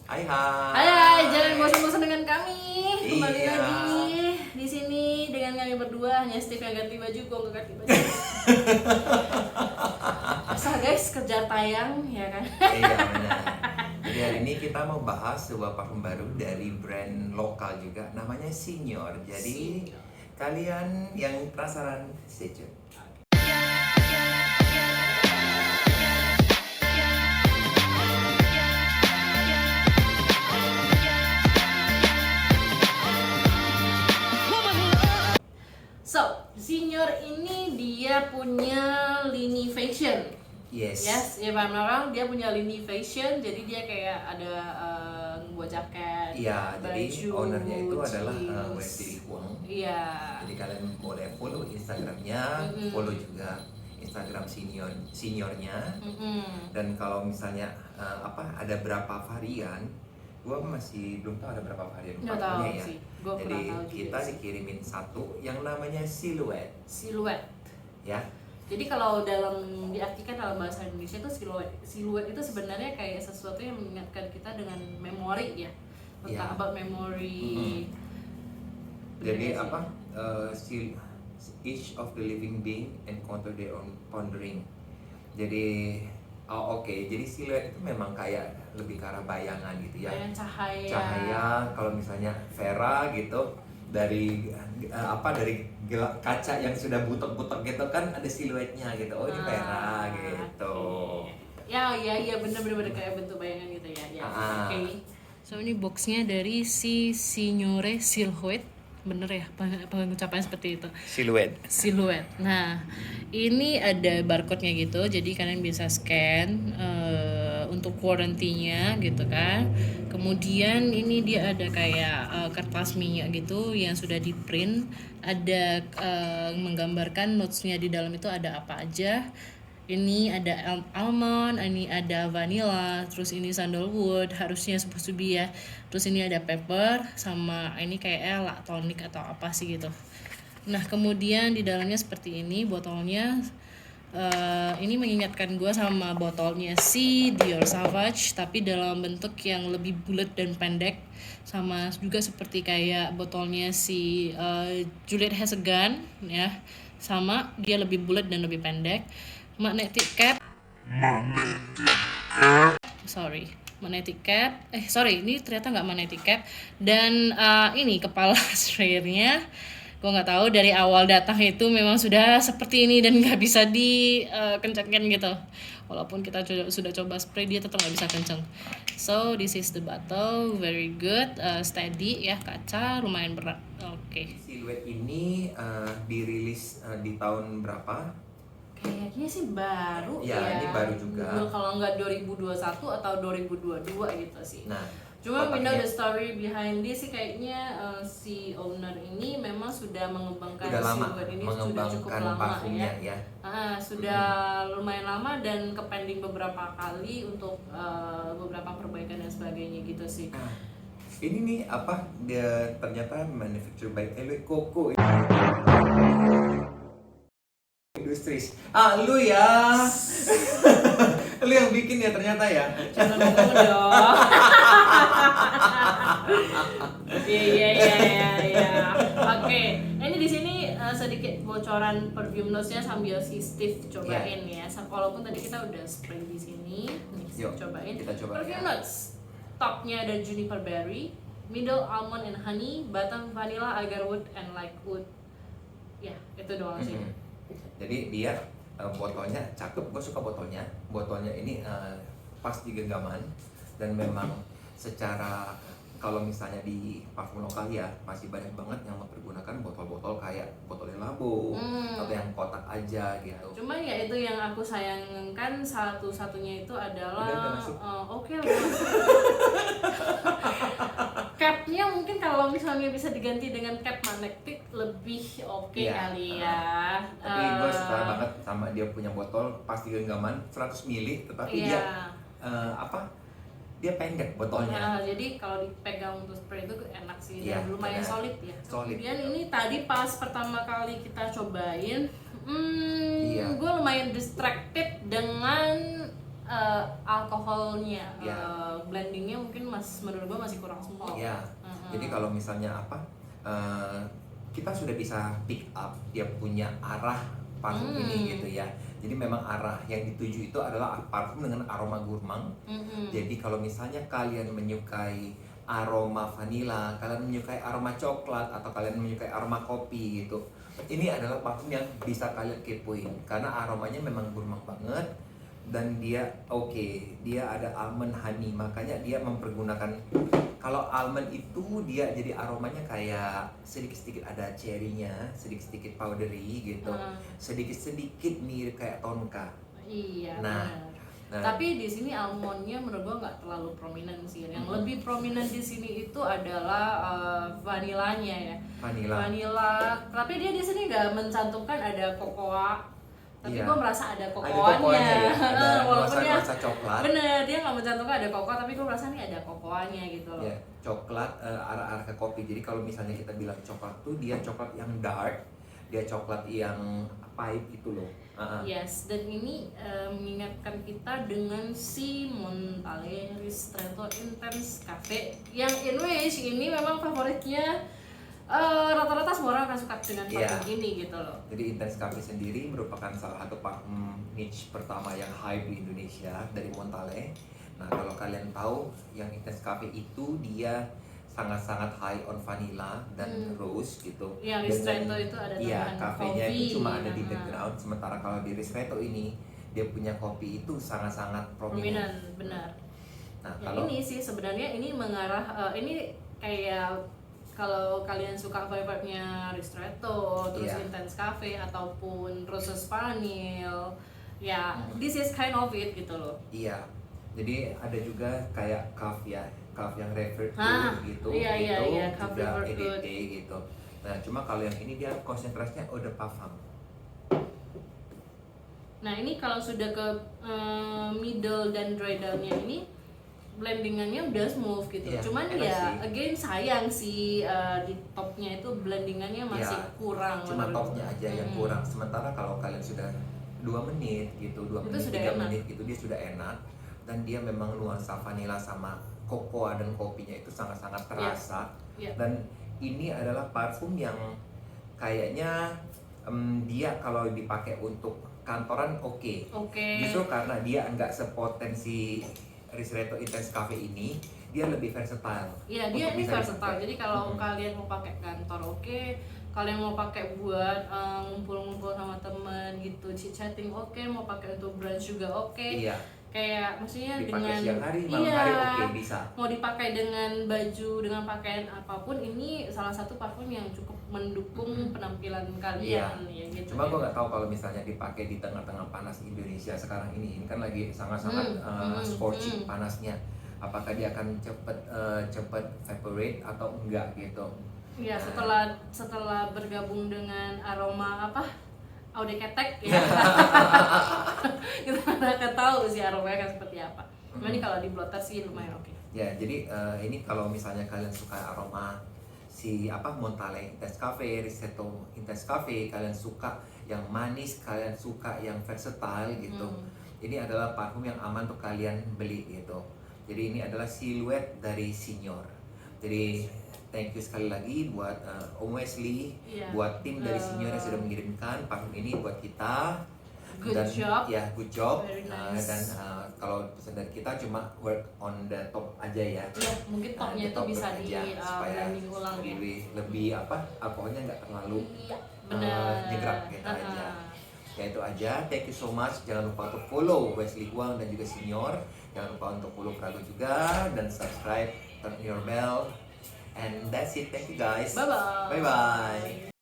Hai Hai, hai. jangan bosan-bosan dengan kami. Kembali Iya. lagi di sini dengan kami berdua. Hanya Steve yang ganti baju, gue nggak ganti baju. Asal guys, kejar tayang ya kan. Iya benar. Jadi hari ini kita mau bahas sebuah parfum baru dari brand lokal juga, namanya Senior. Jadi kalian yang penasaran, stay tune. So, Senior ini dia punya lini fashion. Yes. Ya orang dia punya lini fashion, jadi dia kayak ada buat jaket, Iya, jadi baju, ownernya itu adalah jeans. Wesley Huang. Iya. Jadi kalian boleh follow Instagramnya, follow juga Instagram seniornya. Dan kalau misalnya ada berapa varian, gua masih belum tahu ada berapa varian Nggak tahu parfumnya ya. sih, gua Jadi pernah tahu juga kita sih. dikirimin satu yang namanya Silhouette, Siluet. ya. Jadi kalau diartikan dalam bahasa Indonesia itu siluet itu sebenarnya kayak sesuatu yang mengingatkan kita dengan memori ya, tentang Iya. about memory. Bener Jadi nggak sih? each of the living being encounter their own pondering. Jadi jadi siluet itu memang kayak lebih ke arah bayangan gitu ya. Kayak Cahaya, kalau misalnya Vera gitu dari kaca yang sudah butek-butek gitu kan ada siluetnya gitu. Oh, ini Vera gitu. Oke. Ya bener kayak bentuk bayangan gitu ya. Ah. Oke. So ini boxnya dari si Signore Silhouette, bener ya pengucapannya seperti itu. Siluet. Nah, ini ada barcode-nya gitu, jadi kalian bisa scan untuk warranty-nya gitu kan. Kemudian ini dia ada kayak kertas minyak gitu yang sudah di print, ada menggambarkan notes-nya di dalam itu ada apa aja. Ini ada almond, ini ada vanilla, terus ini sandalwood, harusnya supposed to be ya. Terus ini ada pepper, sama ini kayak lactonic atau apa sih gitu. Nah kemudian di dalamnya seperti ini botolnya. Ini mengingatkan gue sama botolnya si Dior Sauvage, tapi dalam bentuk yang lebih bulat dan pendek, sama juga seperti kayak botolnya si Juliette Hasegan ya, sama dia lebih bulat dan lebih pendek. Magnetic cap, ini ternyata nggak magnetic cap. Dan ini kepala sprayernya gue nggak tahu, dari awal datang itu memang sudah seperti ini dan nggak bisa dikencangkan gitu. Walaupun kita sudah coba spray, dia tetap nggak bisa kencang. So this is the bottle, very good, steady ya, kaca lumayan berat. Oke. Silhouette ini dirilis di tahun berapa? Kayaknya sih baru Ya, ini baru juga. Kalau nggak 2021 atau 2022 gitu sih. Nah, Cuma we know kotaknya the story behind this sih, kayaknya si owner ini memang sudah mengembangkan udah lama silhouette ini sudah cukup mengembangkan lama parfumnya ya. ya. Sudah lumayan lama dan kepending beberapa kali untuk beberapa perbaikan dan sebagainya gitu sih. Nah, ini nih dia ternyata manufactured by Eloy Coco Industries. Lu ya. Lu yang bikin ya ternyata ya. Jangan ngomong dong. Iya. Oke, ini di sini sedikit bocoran perfume notes-nya sambil si Steve cobain ya. Walaupun tadi kita udah spray di sini, nih Yuk, cobain. kita coba Perfume ya. notes. Topnya ada juniper berry, middle almond and honey, bottom vanilla, agarwood and light wood. Ya, itu doang sih. Jadi dia botolnya cakep, gue suka botolnya. Botolnya ini pas di genggaman dan memang secara kalau misalnya di parfum lokal ya masih banyak banget yang mempergunakan botol-botol kayak botol Labo atau yang kotak aja gitu. Cuman ya itu yang aku sayangkan, satu-satunya itu adalah Udah masuk. Oke lah. Capnya mungkin kalau misalnya bisa diganti dengan cap magnetic lebih oke Iya. kali ya. Tapi gue suka banget sama dia punya botol pas di genggaman 100 ml, tetapi Iya. dia dia pendek botolnya. Nah, jadi kalau dipegang untuk spray itu enak sih, Iya, dan lumayan benar. solid ya. Solid. Kemudian ini tadi pas pertama kali kita cobain, Iya. gue lumayan distracted dengan alkoholnya, Ya. blendingnya mungkin menurut gue masih kurang small. Ya. Jadi kalau misalnya kita sudah bisa pick up dia punya arah parfum ini gitu ya. Jadi memang arah yang dituju itu adalah parfum dengan aroma gurmang. Jadi kalau misalnya kalian menyukai aroma vanila, kalian menyukai aroma coklat, atau kalian menyukai aroma kopi gitu, ini adalah parfum yang bisa kalian kepoin karena aromanya memang gurmang banget. Dan dia dia ada almond honey, makanya dia mempergunakan, kalau almond itu dia jadi aromanya kayak sedikit-sedikit ada cherry-nya, sedikit-sedikit powdery gitu, sedikit-sedikit mirip kayak tonka. Iya. Nah, tapi di sini almondnya menurut gua nggak terlalu prominent sih. Yang lebih prominent di sini itu adalah vanilanya ya. Vanila. Tapi dia di sini nggak mencantumkan ada cocoa. Tapi gue merasa ada kokoannya ya? Ada walaupun dia nuansa coklat. Bener, dia nggak mencantumkan ada kokoa, tapi gue merasa nih ada kokoannya gitu loh. Ya, coklat arah-arah ke kopi. Jadi kalau misalnya kita bilang coklat tuh dia coklat yang dark, dia coklat yang pahit itu loh. Yes, dan ini mengingatkan kita dengan si Montale Ristretto Intense Cafe yang in which ini memang favoritnya rata-rata semua orang akan suka dengan parfum ini gitu loh. Jadi Intense Cafe sendiri merupakan salah satu parfum niche pertama yang hype di Indonesia dari Montale. Nah, kalau kalian tahu yang Intense Cafe itu dia sangat-sangat high on vanilla dan rose gitu. Yang Ristretto itu ada tambahan kafenya kopi. itu cuma ada di background. Sementara kalau di Ristretto ini dia punya kopi itu sangat-sangat prominent. Benar. Nah, ya, ini sih sebenarnya ini mengarah ini kayak kalau kalian suka vibe-nya Ristretto, terus Intense Cafe ataupun Rose Spaniel, ya this is kind of it gitu loh. Iya. Jadi ada juga kayak Cave yang refer to gitu. Iya, Cave juga EDT gitu. Nah, cuma kalau yang ini dia konsentrasinya eau de parfum. Nah, ini kalau sudah ke middle dan dry down-nya ini blendingannya udah smooth gitu. Cuman ya again sayang sih di topnya itu blendingannya masih kurang. Cuma topnya aja yang kurang. Sementara kalau kalian sudah 2 menit gitu, 2 menit, 3 menit gitu, dia sudah enak. Dan dia memang nuansa vanila sama cocoa dan kopinya itu sangat-sangat terasa. Dan ini adalah parfum yang kayaknya dia kalau dipakai untuk kantoran oke. Justru karena dia enggak sepotensi Ristretto Intense Cafe ini, dia lebih versatile. Iya, dia ini versatile. Jadi kalau kalian mau pakai kantor kalian mau pakai buat ngumpul-ngumpul sama temen gitu, chit-chatting mau pakai untuk brunch juga Iya. Kayak maksudnya dipakai dengan siang hari, malam hari bisa. Mau dipakai dengan baju, dengan pakaian apapun, ini salah satu parfum yang cukup mendukung penampilan kalian ya gitu. Cuma gue nggak tahu kalau misalnya dipakai di tengah-tengah panas Indonesia sekarang ini kan lagi sangat-sangat scorching panasnya. Apakah dia akan cepet evaporate atau enggak gitu? Iya, setelah bergabung dengan aroma Eau de Ketek ya. Kita akan tahu sih aromanya seperti apa. Cuma ini kalau di blotter sih lumayan oke. Ya, jadi ini kalau misalnya kalian suka aroma si Montale Intense Cafe, Ristretto Intense Cafe, kalian suka yang manis, kalian suka yang versatile gitu. Ini adalah parfum yang aman untuk kalian beli gitu. Jadi ini adalah siluet dari Signor. Jadi thank you sekali lagi buat Om Wesley, buat tim dari Signor yang sudah mengirimkan parfum ini buat kita. Good job. Ya, good job. Very nice. Dan kalau pesan dari kita cuma work on the top aja ya. Iya, mungkin topnya itu bisa di blending ulang ya. Lebih alkoholnya nggak terlalu nyegrap gitu aja. Ya itu aja. Thank you so much. Jangan lupa untuk follow Wesley Huang dan juga Signor. Jangan lupa untuk follow Prago juga dan subscribe, turn your bell. And that's it. Thank you guys. Bye bye. Bye bye.